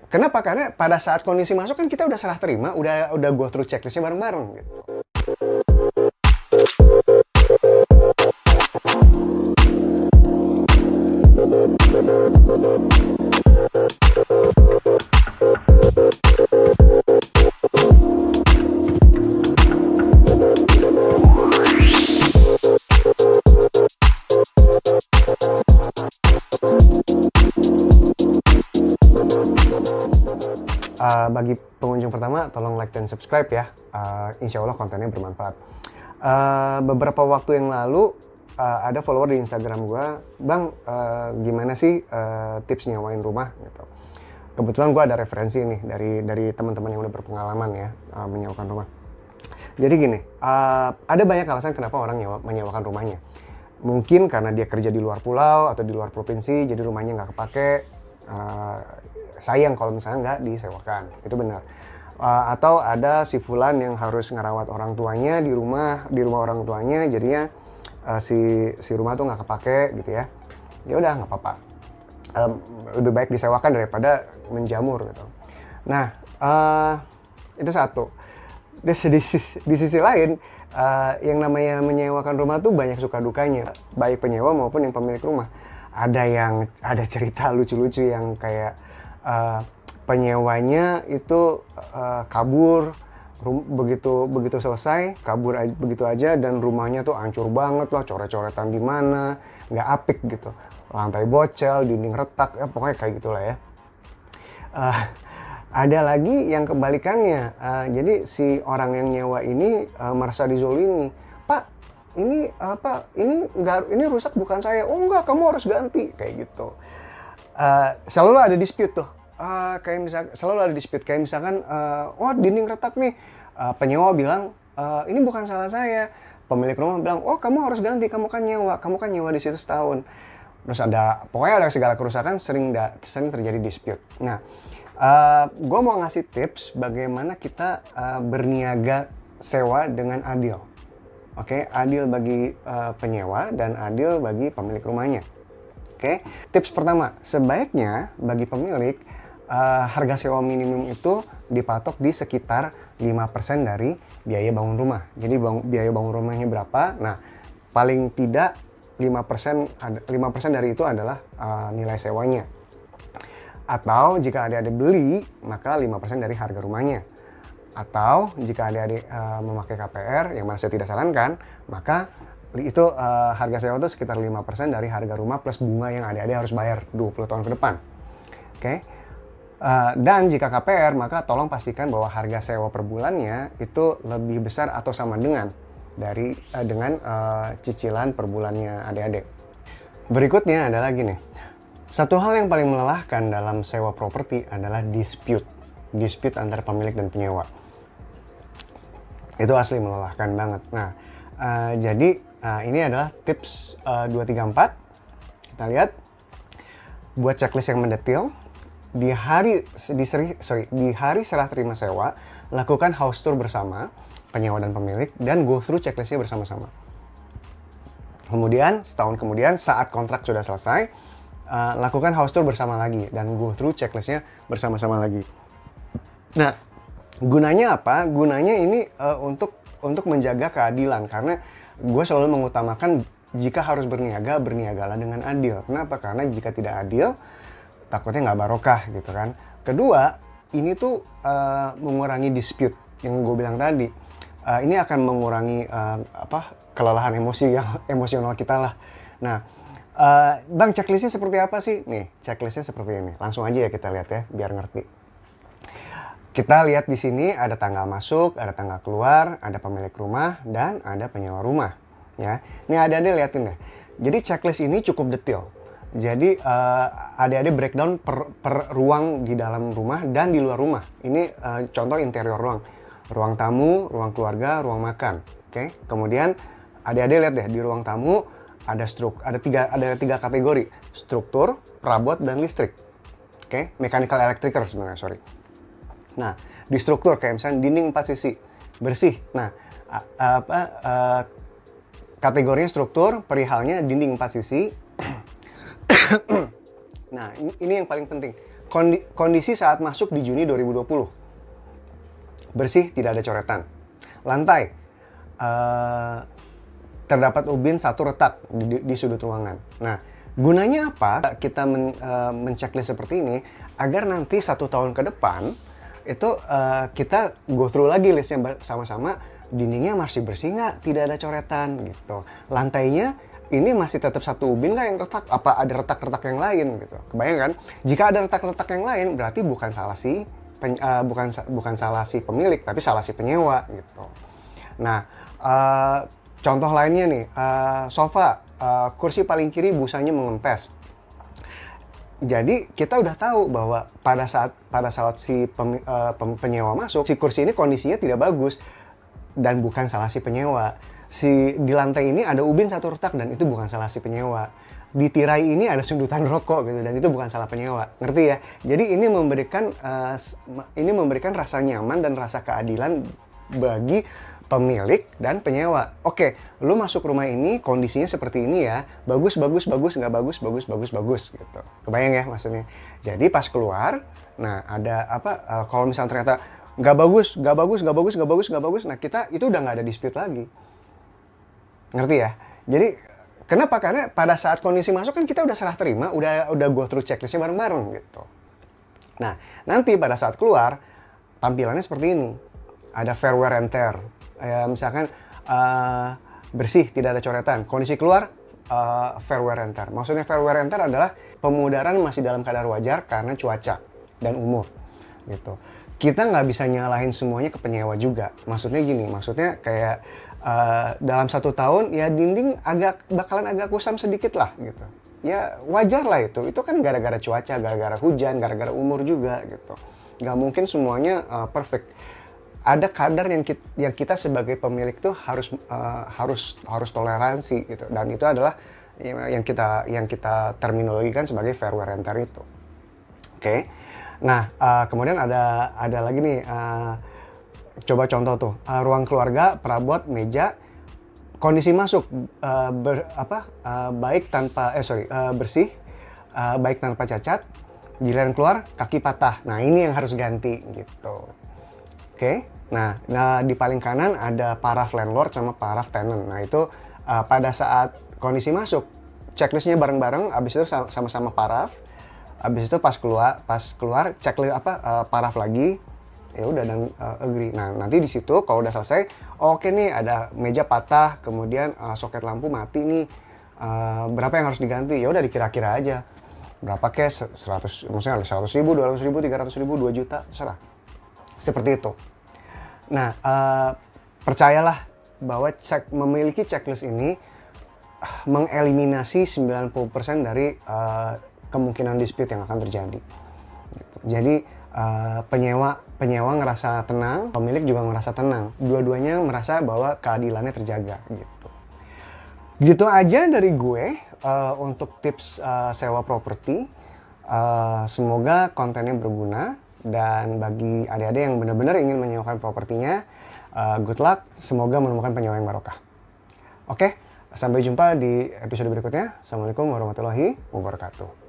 Kenapa? Karena pada saat kondisi masuk kan kita udah serah terima, udah go through checklistnya bareng-bareng gitu. Bagi pengunjung pertama, tolong like dan subscribe ya. Insya Allah kontennya bermanfaat. Beberapa waktu yang lalu ada follower di Instagram gue, Bang, gimana sih tips nyewain rumah? Gitu. Kebetulan gue ada referensi nih dari teman-teman yang udah berpengalaman ya menyewakan rumah. Jadi gini, ada banyak alasan kenapa orang menyewakan rumahnya. Mungkin karena dia kerja di luar pulau atau di luar provinsi, jadi rumahnya nggak kepake. Sayang kalau misalnya nggak disewakan, itu benar. Atau ada si fulan yang harus ngerawat orang tuanya di rumah orang tuanya, jadinya si rumah tuh nggak kepake gitu ya. Ya udah nggak apa-apa, lebih baik disewakan daripada menjamur gitu. Nah itu satu. Di sisi lain, yang namanya menyewakan rumah tuh banyak suka dukanya, baik penyewa maupun yang pemilik rumah. Ada cerita lucu-lucu yang kayak penyewanya itu kabur begitu selesai, kabur begitu aja, dan rumahnya tuh hancur banget lah, coret-coretan di mana, nggak apik gitu, lantai bocel, dinding retak, ya pokoknya kayak gitulah ya. Ada lagi yang kebalikannya, jadi si orang yang nyewa ini merasa dizolimi. Pak, ini rusak bukan saya. Oh enggak, kamu harus ganti, kayak gitu. Selalu ada dispute tuh. Selalu ada dispute kayak misalkan, oh dinding retak nih, penyewa bilang ini bukan salah saya. Pemilik rumah bilang, oh kamu harus ganti, kamu kan nyewa di situ setahun. Terus pokoknya ada segala kerusakan, sering terjadi dispute. Nah, gue mau ngasih tips bagaimana kita berniaga sewa dengan adil. Oke, adil bagi penyewa dan adil bagi pemilik rumahnya. Oke, tips pertama, sebaiknya bagi pemilik harga sewa minimum itu dipatok di sekitar 5% dari biaya bangun rumah. Jadi biaya bangun rumahnya berapa? Nah, paling tidak 5% dari itu adalah nilai sewanya. Atau jika adik-adik beli, maka 5% dari harga rumahnya. Atau jika adik-adik memakai KPR, yang mana saya tidak sarankan, maka itu harga sewa itu sekitar 5% dari harga rumah plus bunga yang adik-adik harus bayar 20 tahun ke depan. Oke? Dan jika KPR, maka tolong pastikan bahwa harga sewa per bulannya itu lebih besar atau sama dengan cicilan per bulannya adik-adik. Berikutnya adalah gini. Satu hal yang paling melelahkan dalam sewa properti adalah dispute antar pemilik dan penyewa. Itu asli melelahkan banget. Nah, jadi ini adalah tips 2, 3, 4. Kita lihat, buat checklist yang mendetail. Di hari serah terima sewa, lakukan house tour bersama penyewa dan pemilik dan go through checklistnya bersama-sama. Kemudian setahun kemudian saat kontrak sudah selesai, lakukan house tour bersama lagi dan go through checklistnya bersama-sama lagi. Nah, gunanya apa? Gunanya ini untuk menjaga keadilan, karena gue selalu mengutamakan jika harus berniagalah dengan adil. Kenapa? Karena jika tidak adil, takutnya nggak barokah gitu kan. Kedua, ini tuh mengurangi dispute yang gue bilang tadi. Ini akan mengurangi kelelahan emosional kita lah. Nah, Bang, checklistnya seperti apa sih? Nih, checklistnya seperti ini. Langsung aja ya kita lihat ya, biar ngerti. Kita lihat di sini ada tanggal masuk, ada tanggal keluar, ada pemilik rumah, dan ada penyewa rumah. Ya, ini adik-adik liatin deh. Jadi checklist ini cukup detail. Jadi adik-adik breakdown per ruang di dalam rumah dan di luar rumah. Ini contoh interior ruang tamu, ruang keluarga, ruang makan. Oke, kemudian adik-adik lihat deh di ruang tamu ada tiga kategori: struktur, perabot, dan listrik. Oke, mechanical electrical sebenarnya, sorry. Nah, di struktur kayak misalnya dinding 4 sisi bersih. Nah, kategorinya struktur, perihalnya dinding 4 sisi. Nah, ini yang paling penting. Kondisi saat masuk di Juni 2020. Bersih, tidak ada coretan. Lantai, terdapat ubin satu retak di sudut ruangan. Nah, gunanya apa? Kita menceklis seperti ini agar nanti 1 tahun ke depan itu kita go through lagi listnya sama-sama. Dindingnya masih bersih nggak? Tidak ada coretan gitu. Lantainya ini masih tetap satu ubin nggak yang retak? Apa ada retak-retak yang lain gitu? Kebayang kan? Jika ada retak-retak yang lain, berarti bukan salah si pemilik, tapi salah si penyewa gitu. Nah, contoh lainnya nih, sofa, kursi paling kiri busanya mengempes. Jadi kita udah tahu bahwa pada saat si penyewa masuk, si kursi ini kondisinya tidak bagus dan bukan salah si penyewa. Di lantai ini ada ubin satu retak dan itu bukan salah si penyewa. Di tirai ini ada sundutan rokok gitu dan itu bukan salah penyewa. Ngerti ya? Jadi ini memberikan rasa nyaman dan rasa keadilan bagi pemilik dan penyewa. Oke, lu masuk rumah ini kondisinya seperti ini ya. Bagus, nggak bagus, bagus gitu. Kebayang ya maksudnya? Jadi pas keluar, nah ada apa, kalau misalnya ternyata nggak bagus, nah kita itu udah nggak ada dispute lagi. Ngerti ya? Jadi kenapa? Karena pada saat kondisi masuk kan kita udah serah terima, udah go through checklistnya bareng-bareng gitu. Nah, nanti pada saat keluar, tampilannya seperti ini. Ada fair wear and tear. Misalkan bersih, tidak ada coretan. Kondisi keluar, fair wear and tear. Maksudnya fair wear and tear adalah pemudaran masih dalam kadar wajar karena cuaca dan umur. Gitu. Kita nggak bisa nyalahin semuanya ke penyewa juga. Maksudnya gini, maksudnya kayak dalam 1 tahun ya dinding bakalan agak kusam sedikit lah gitu. Ya wajar lah itu kan gara-gara cuaca, gara-gara hujan, gara-gara umur juga gitu. Nggak mungkin semuanya perfect. Ada kadar yang kita sebagai pemilik tuh harus toleransi gitu, dan itu adalah yang kita terminologikan sebagai fair wear and tear itu. Oke. Nah, kemudian ada lagi nih, coba contoh tuh, ruang keluarga, perabot, meja, kondisi masuk bersih, baik tanpa cacat, giliran keluar kaki patah. Nah, ini yang harus ganti gitu. Oke. Nah, di paling kanan ada paraf landlord sama paraf tenant. Nah, itu pada saat kondisi masuk, checklistnya bareng-bareng, abis itu sama-sama paraf. Abis itu pas keluar checklist paraf lagi, ya udah dan agree. Nah, nanti di situ kalau udah selesai, oke nih ada meja patah, kemudian soket lampu mati nih, berapa yang harus diganti? Ya udah dikira-kira aja. Berapa cash? 100, maksudnya 100.000, 200.000, 300.000, 2 juta, terserah. Seperti itu. Nah, percayalah bahwa memiliki checklist ini mengeliminasi 90% dari kemungkinan dispute yang akan terjadi. Jadi penyewa ngerasa tenang, pemilik juga ngerasa tenang. Dua-duanya merasa bahwa keadilannya terjaga gitu. Gitu aja dari gue untuk tips sewa properti. Semoga kontennya berguna, dan bagi adik-adik yang benar-benar ingin menyewakan propertinya, good luck. Semoga menemukan penyewa yang barokah. Oke, sampai jumpa di episode berikutnya. Assalamualaikum warahmatullahi wabarakatuh.